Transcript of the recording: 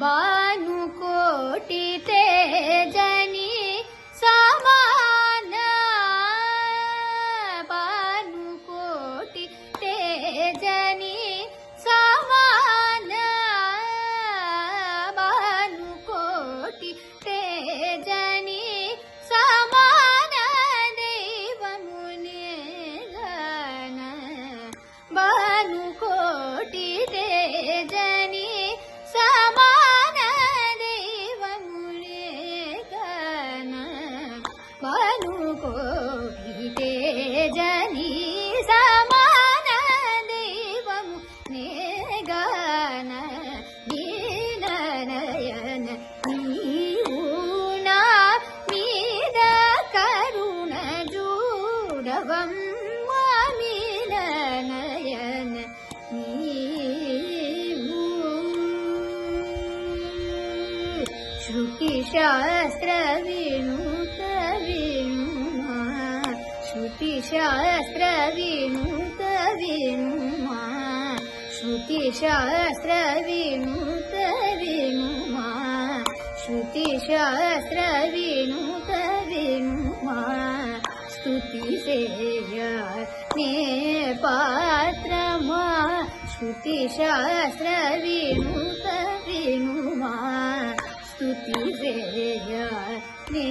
भानुकोटि तेजनि समान भानुकोटि तेजनि समान भानुकोटि तेजनि समान देवमुनि गण भानुकोटि तेजनि समान देवमुनि गण भानुकोटि तेजनि समान देवमुनि गण दीननयन नीवु ना मीद करुण जूडवम्म मीननयन नीवु श्रुतिशास्त्र विनुत विनुमा श्रुतिशास्त्र विनुत विनुमा श्रुतिशास्त्र विनुत विनुमा श्रुतिशास्त्र विनुत विनुमा स्तुतिसेय ने पात्रमा श्रुतिशास्त्र विनुत विनुमा स्तुतिसेय ने